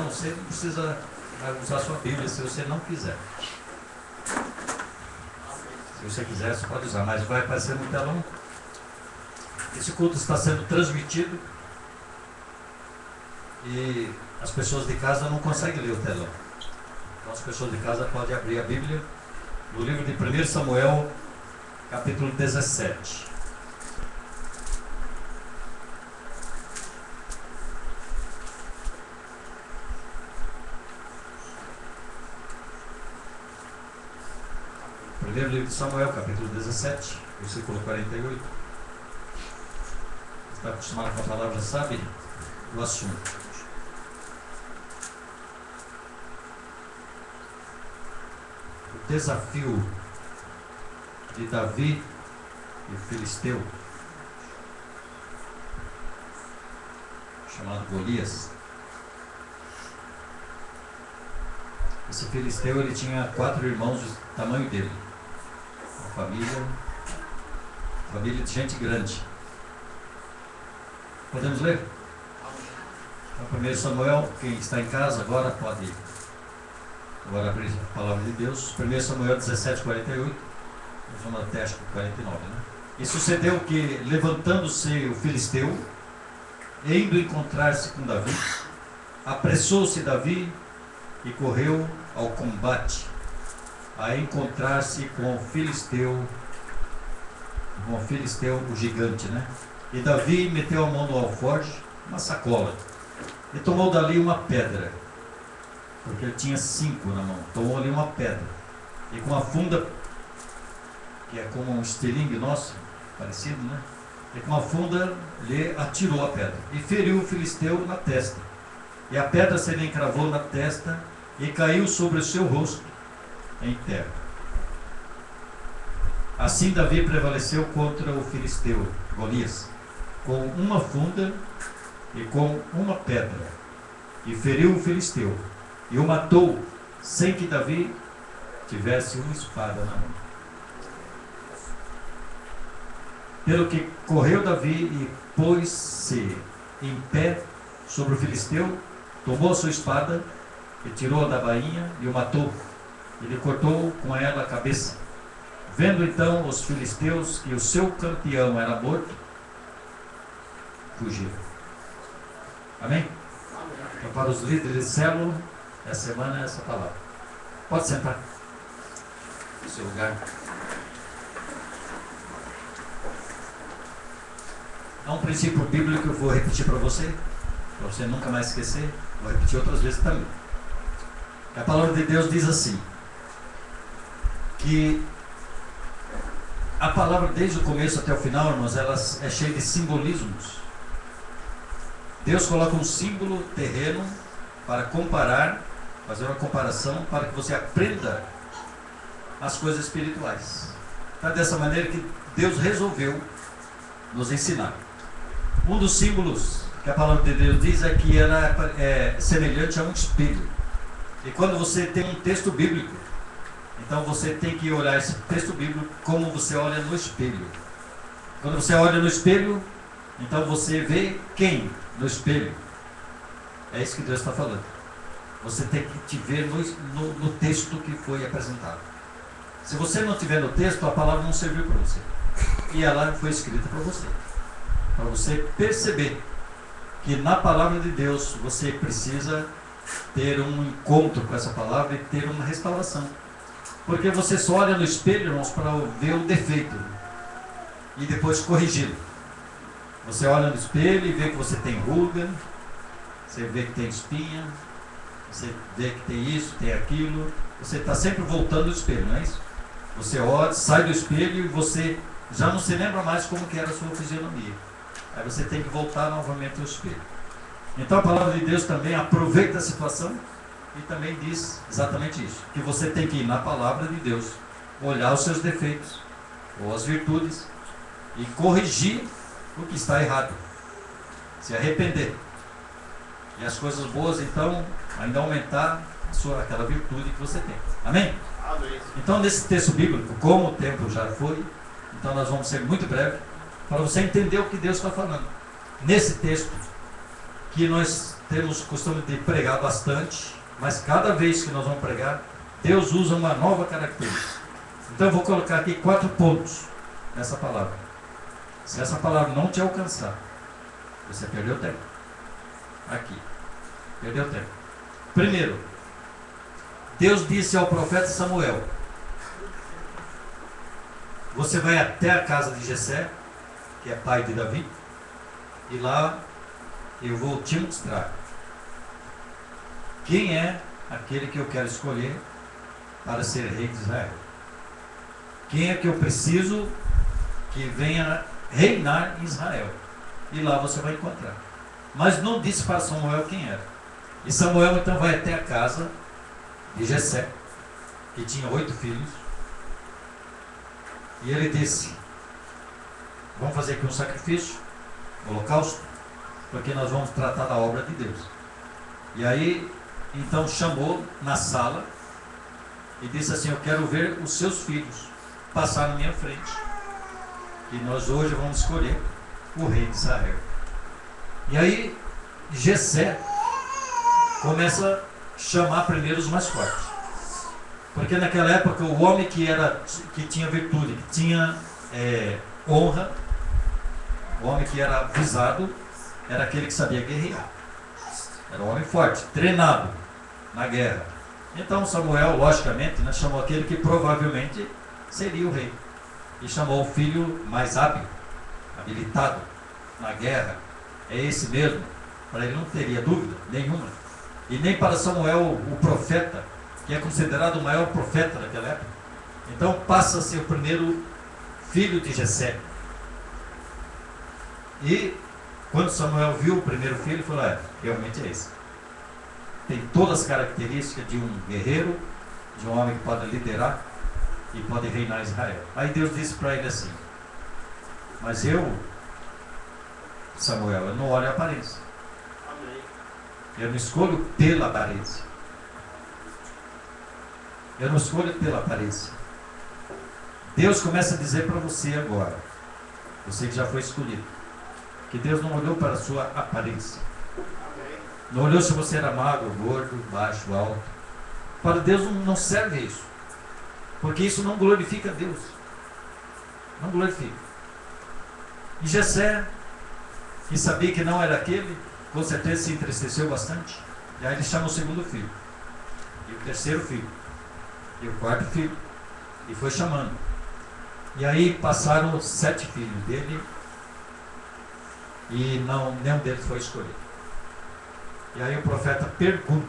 você não precisa usar sua Bíblia se você não quiser. Se você quiser, você pode usar, mas vai aparecer no telão. Esse culto está sendo transmitido e as pessoas de casa não conseguem ler o telão. Então as pessoas de casa podem abrir a Bíblia no livro de 1 Samuel, capítulo 17. Primeiro livro de Samuel, capítulo 17, versículo 48. Está acostumado com a palavra, sabe o assunto. O desafio de Davi e o filisteu, chamado Golias. Esse filisteu, ele tinha 4 irmãos do tamanho dele. Uma família de gente grande. Podemos ler? Então, 1 Samuel, quem está em casa agora pode agora abrir a palavra de Deus. 1 Samuel 17, 48. Nós vamos até acho que 49, né? E sucedeu que, levantando-se o filisteu, indo encontrar-se com Davi, apressou-se Davi e correu ao combate, a encontrar-se com o filisteu, o gigante, né? E Davi meteu a mão no alforje, uma sacola, e tomou dali uma pedra, porque ele tinha 5 na mão. Tomou ali uma pedra, e com a funda, que é como um estilingue nosso, parecido, né? E com a funda lhe atirou a pedra, e feriu o filisteu na testa. E a pedra se lhe encravou na testa, e caiu sobre o seu rosto em terra. Assim Davi prevaleceu contra o filisteu, Golias, com uma funda e com uma pedra, e feriu o filisteu, e o matou, sem que Davi tivesse uma espada na mão. Pelo que correu Davi e pôs-se em pé sobre o filisteu, tomou a sua espada, e tirou-a da bainha e o matou. Ele cortou com ela a cabeça. Vendo então os filisteus que o seu campeão era morto, fugiram. Amém? Então, para os líderes de célula, essa semana é essa palavra. Pode sentar no seu lugar. Há um princípio bíblico que eu vou repetir para você nunca mais esquecer. Vou repetir outras vezes também. A palavra de Deus diz assim, que a palavra desde o começo até o final, irmãos, ela é cheia de simbolismos. Deus coloca um símbolo terreno para comparar, fazer uma comparação, para que você aprenda as coisas espirituais. Então, dessa maneira que Deus resolveu nos ensinar. Um dos símbolos que a palavra de Deus diz é que ela é semelhante a um espelho. E quando você tem um texto bíblico, então você tem que olhar esse texto bíblico como você olha no espelho. Quando você olha no espelho, então você vê quem no espelho? É isso que Deus está falando. Você tem que te ver no texto que foi apresentado. Se você não tiver no texto, a palavra não serviu para você. E ela foi escrita para você. Para você perceber que na palavra de Deus você precisa ter um encontro com essa palavra e ter uma restauração. Porque você só olha no espelho, irmãos, para ver o defeito e depois corrigi-lo. Você olha no espelho e vê que você tem ruga, você vê que tem espinha, você vê que tem isso, tem aquilo. Você está sempre voltando no espelho, não é isso? Você olha, sai do espelho e você já não se lembra mais como que era a sua fisionomia. Aí você tem que voltar novamente ao espelho. Então a palavra de Deus também aproveita a situação e também diz exatamente isso, que você tem que ir na palavra de Deus, olhar os seus defeitos ou as virtudes e corrigir o que está errado, se arrepender, e as coisas boas então ainda aumentar aquela virtude que você tem. Amém? Amém. Então nesse texto bíblico, como o tempo já foi, então nós vamos ser muito breve para você entender o que Deus está falando nesse texto, que nós temos o costume de pregar bastante, mas cada vez que nós vamos pregar, Deus usa uma nova característica. Então eu vou colocar aqui 4 pontos nessa palavra. Se essa palavra não te alcançar, você perdeu tempo. Aqui. Perdeu tempo. Primeiro, Deus disse ao profeta Samuel: você vai até a casa de Jessé, que é pai de Davi, e lá eu vou te mostrar quem é aquele que eu quero escolher para ser rei de Israel. Quem é que eu preciso que venha reinar em Israel. E lá você vai encontrar. Mas não disse para Samuel quem era. E Samuel então vai até a casa de Jessé, que tinha 8 filhos. E ele disse: vamos fazer aqui um sacrifício, um holocausto, porque nós vamos tratar da obra de Deus. E aí, então chamou na sala e disse assim: eu quero ver os seus filhos passar na minha frente, e nós hoje vamos escolher o rei de Israel. E aí Jessé começa a chamar primeiro os mais fortes, porque naquela época o homem que tinha virtude, que tinha honra, o homem que era visado, era aquele que sabia guerrear, era um homem forte, treinado na guerra. Então Samuel, logicamente, chamou aquele que provavelmente seria o rei, e chamou o filho mais hábil, habilitado na guerra. É esse mesmo. Para ele não teria dúvida nenhuma, e nem para Samuel, o profeta, que é considerado o maior profeta daquela época. Então passa a ser o primeiro filho de Jessé. E quando Samuel viu o primeiro filho, falou: realmente é esse. Tem todas as características de um guerreiro, de um homem que pode liderar e pode reinar Israel. Aí Deus disse para ele assim: mas eu, Samuel, eu não olho a aparência. Eu não escolho pela aparência. Eu não escolho pela aparência. Deus começa a dizer para você agora, você que já foi escolhido, que Deus não olhou para a sua aparência. Não olhou se você era magro, gordo, baixo, alto. Para Deus não serve isso, porque isso não glorifica Deus. Não glorifica. E Jessé, que sabia que não era aquele, com certeza se entristeceu bastante. E aí ele chama o segundo filho, e o terceiro filho, e o quarto filho, e foi chamando. E aí passaram 7 filhos dele, e nenhum deles foi escolhido. E aí o profeta pergunta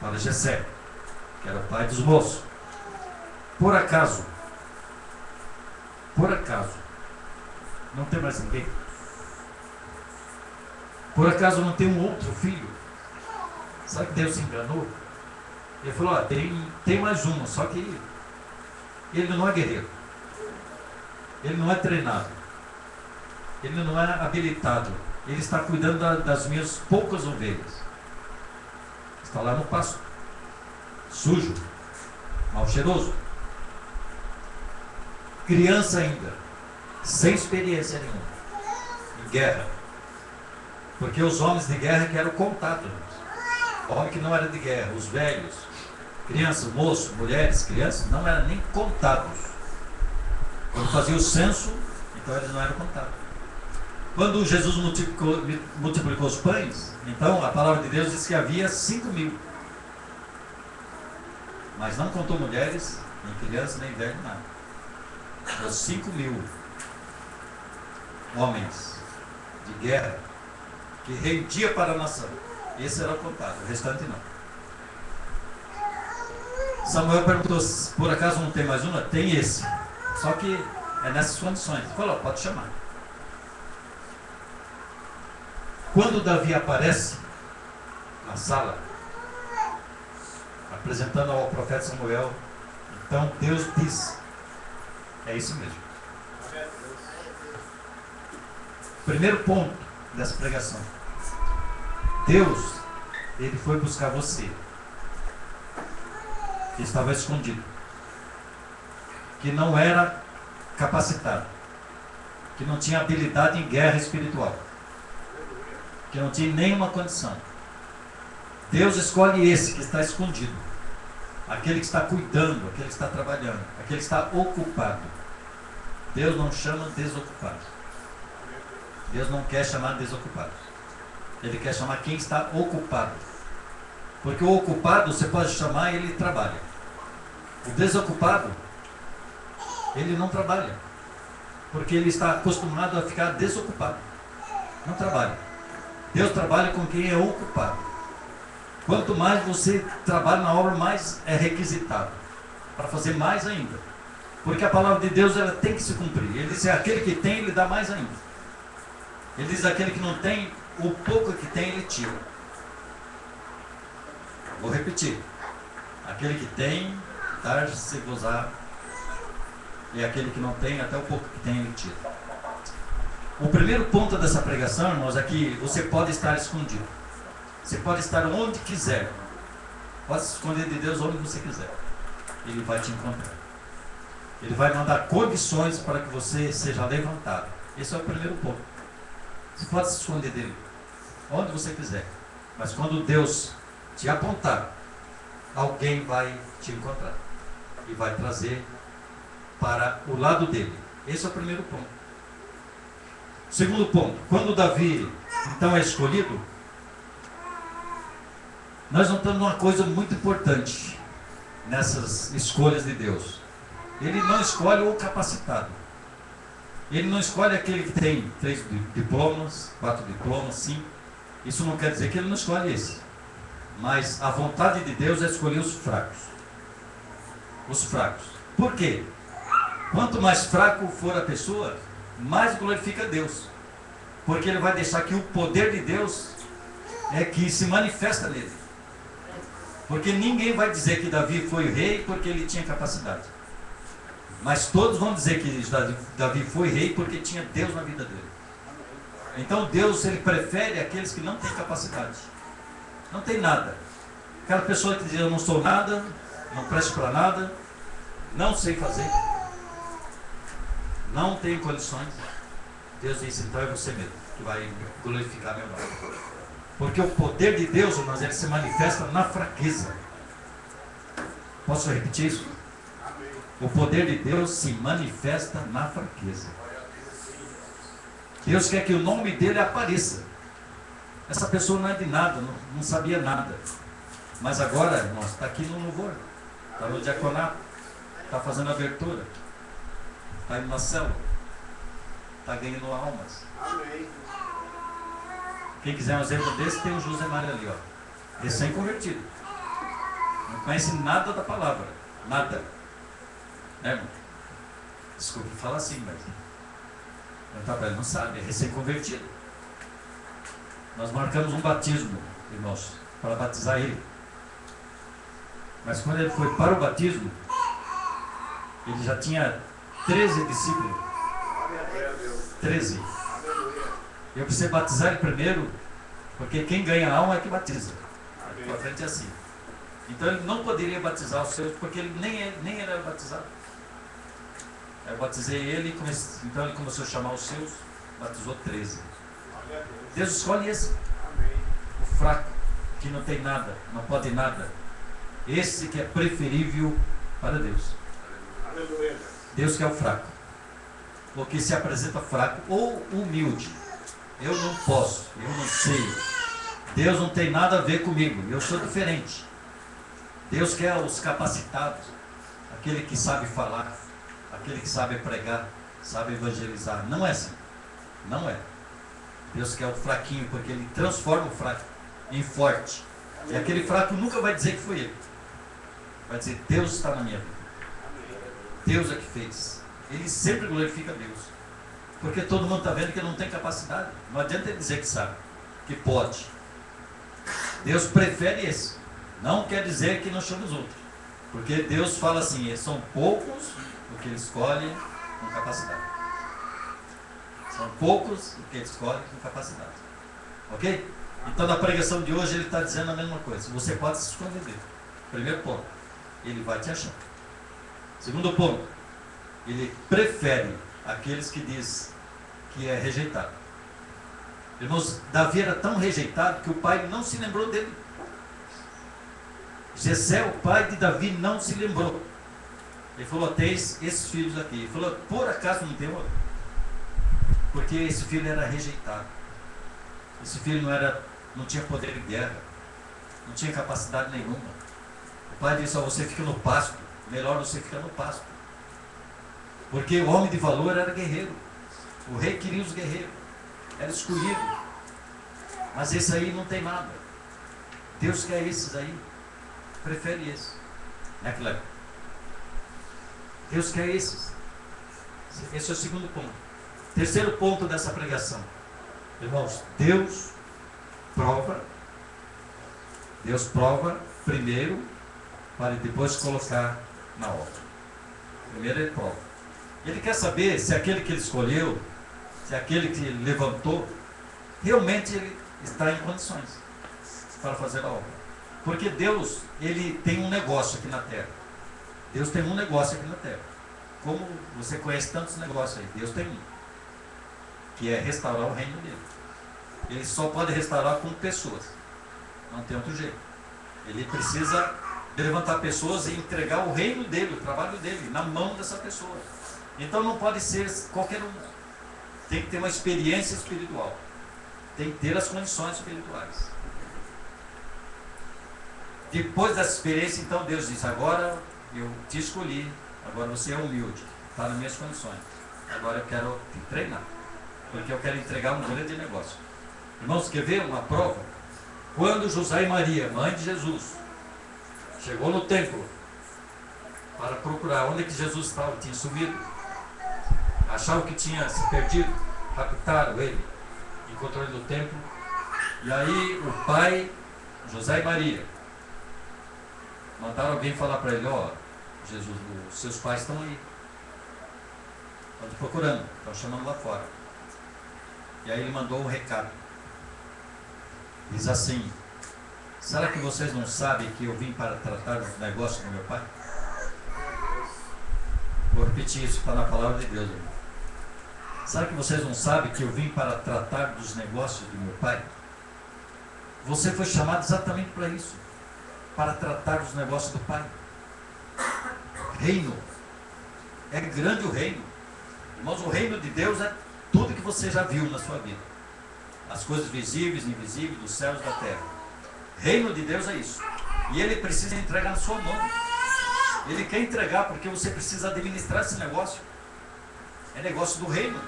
para Jessé, que era o pai dos moços: por acaso, não tem mais ninguém? Por acaso não tem um outro filho? Sabe que Deus se enganou? Ele falou: tem mais uma, só que ele não é guerreiro, ele não é treinado, ele não é habilitado, ele está cuidando das minhas poucas ovelhas. Está lá no pasto, sujo, mal cheiroso, criança ainda, sem experiência nenhuma em guerra. Porque os homens de guerra que eram contados, o homem que não era de guerra, os velhos, crianças, moços, mulheres, crianças, não eram nem contados. Quando fazia o censo, então eles não eram contados. Quando Jesus multiplicou os pães, então a palavra de Deus diz que havia 5.000. Mas não contou mulheres, nem crianças, nem velhos, nada. Então 5.000 homens de guerra que rendia para a nação. Esse era contado, o restante não. Samuel perguntou: por acaso não tem mais uma? Tem esse, só que é nessas condições. Ele falou: pode chamar. Quando Davi aparece na sala, apresentando ao profeta Samuel, então Deus diz: é isso mesmo. Primeiro ponto dessa pregação: Deus, ele foi buscar você, que estava escondido, que não era capacitado, que não tinha habilidade em guerra espiritual. que não tinha nenhuma condição. Deus escolhe esse que está escondido, aquele que está cuidando, aquele que está trabalhando, aquele que está ocupado. Deus não chama desocupado. Deus não quer chamar desocupado. Ele quer chamar quem está ocupado. Porque o ocupado você pode chamar e ele trabalha. O desocupado, ele não trabalha. Porque ele está acostumado a ficar desocupado. Não trabalha. Deus trabalha com quem é ocupado. Quanto mais você trabalha na obra, mais é requisitado. Para fazer mais ainda. Porque a palavra de Deus ela tem que se cumprir. Ele diz, aquele que tem, ele dá mais ainda. Ele diz, aquele que não tem, o pouco que tem, ele tira. Vou repetir. Aquele que tem, dar-se gozar. E aquele que não tem, até o pouco que tem, ele tira. O primeiro ponto dessa pregação, irmãos, é que você pode estar escondido. Você pode estar onde quiser. Pode se esconder de Deus onde você quiser. Ele vai te encontrar. Ele vai mandar condições para que você seja levantado. Esse é o primeiro ponto. Você pode se esconder dele onde você quiser. Mas quando Deus te apontar, alguém vai te encontrar. E vai trazer para o lado dele. Esse é o primeiro ponto. Segundo ponto. Quando Davi, então, é escolhido, nós notamos uma coisa muito importante nessas escolhas de Deus. Ele não escolhe o capacitado. Ele não escolhe aquele que tem 3 diplomas, 4 diplomas, 5. Isso não quer dizer que ele não escolhe esse. Mas a vontade de Deus é escolher os fracos. Os fracos. Por quê? Quanto mais fraco for a pessoa, mais glorifica Deus. Porque ele vai deixar que o poder de Deus é que se manifesta nele. Porque ninguém vai dizer que Davi foi rei porque ele tinha capacidade. Mas todos vão dizer que Davi foi rei porque tinha Deus na vida dele. Então Deus, ele prefere aqueles que não têm capacidade. Não tem nada. Aquela pessoa que diz, eu não sou nada, não presto para nada, não sei fazer, não tenho condições. Deus diz, então é você mesmo que vai glorificar meu nome. Porque o poder de Deus, irmãos, ele se manifesta na fraqueza. Posso repetir isso? O poder de Deus se manifesta na fraqueza. Deus quer que o nome dele apareça. Essa pessoa não é de nada, não sabia nada. Mas agora, irmãos, está aqui no louvor, está no diaconato, está fazendo abertura, está indo na célula, está ganhando almas. Amém. Quem quiser um exemplo desse, tem o José Mário ali, ó, recém-convertido. Não conhece nada da palavra, nada. Né, irmão? Desculpe falar assim, mas ele não sabe, é recém-convertido. Nós marcamos um batismo, irmãos, para batizar ele. Mas quando ele foi para o batismo, ele já tinha 13 discípulos. 13. Eu precisei batizar ele primeiro, porque quem ganha a alma é que batiza. Para frente é assim. Então ele não poderia batizar os seus, porque ele nem era batizado. Eu batizei ele, então ele começou a chamar os seus, batizou 13. Deus escolhe esse, o fraco, que não tem nada, não pode nada. Esse que é preferível para Deus. Deus quer o fraco, o que se apresenta fraco ou humilde. Eu não posso, eu não sei. Deus não tem nada a ver comigo, eu sou diferente. Deus quer os capacitados, aquele que sabe falar, aquele que sabe pregar, sabe evangelizar. Não é assim, não é. Deus quer o fraquinho, porque ele transforma o fraco em forte. E aquele fraco nunca vai dizer que foi ele. Vai dizer, Deus está na minha vida. Deus é que fez. Ele sempre glorifica Deus. Porque todo mundo está vendo que ele não tem capacidade. Não adianta ele dizer que sabe, que pode. Deus prefere esse. Não quer dizer que não chama os outros. Porque Deus fala assim, são poucos o que ele escolhe com capacidade. São poucos o que ele escolhe com capacidade. Ok? Então na pregação de hoje ele está dizendo a mesma coisa. Você pode se esconder dele. Primeiro ponto, ele vai te achar. Segundo ponto, ele prefere aqueles que diz que é rejeitado. Irmãos, Davi era tão rejeitado que o pai não se lembrou dele. Jessé, o pai de Davi, não se lembrou. Ele falou: tens esses filhos aqui. Ele falou: por acaso não tem outro? Porque esse filho era rejeitado. Esse filho não tinha poder de guerra, não tinha capacidade nenhuma. O pai disse: você fica no pasto, melhor você ficar no pasto. Porque o homem de valor era guerreiro. O rei queria os guerreiros, era escolhido. Mas esse aí não tem nada. Deus quer esses aí, prefere esses. Né, Cleber? Deus quer esses. Esse é o segundo ponto. Terceiro ponto dessa pregação. Irmãos, Deus prova primeiro, para depois colocar na obra. Primeiro ele prova. Ele quer saber se aquele que ele escolheu, se aquele que ele levantou, realmente ele está em condições para fazer a obra. Porque Deus, ele tem um negócio aqui na terra. Deus tem um negócio aqui na terra. Como você conhece tantos negócios aí, Deus tem um, que é restaurar o reino dele. Ele só pode restaurar com pessoas, não tem outro jeito. Ele precisa levantar pessoas e entregar o reino dele, o trabalho dele, na mão dessa pessoa. Então não pode ser qualquer um. Tem que ter uma experiência espiritual, tem que ter as condições espirituais. Depois dessa experiência, então Deus diz: agora eu te escolhi, agora você é humilde, está nas minhas condições, agora eu quero te treinar, porque eu quero entregar um grande negócio. Irmãos, quer ver uma prova? Quando José e Maria, mãe de Jesus, chegou no templo para procurar onde é que Jesus estava, tinha sumido, acharam que tinha se perdido, raptaram ele, encontrou ele no templo, e aí o pai, José e Maria, mandaram alguém falar para ele: ó, Jesus, os seus pais estão aí, estão te procurando, estão chamando lá fora. E aí ele mandou um recado, diz assim: será que vocês não sabem que eu vim para tratar dos negócios do meu pai? Vou repetir isso, está na palavra de Deus, irmão. Será que vocês não sabem que eu vim para tratar dos negócios do meu pai? Você foi chamado exatamente para isso, para tratar dos negócios do pai. Reino, é grande o reino. Irmãos, o reino de Deus é tudo que você já viu na sua vida, as coisas visíveis e invisíveis, dos céus e da terra. Reino de Deus é isso, e ele precisa entregar na sua mão. Ele quer entregar porque você precisa administrar esse negócio. É negócio do reino.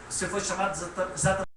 Você foi chamado exatamente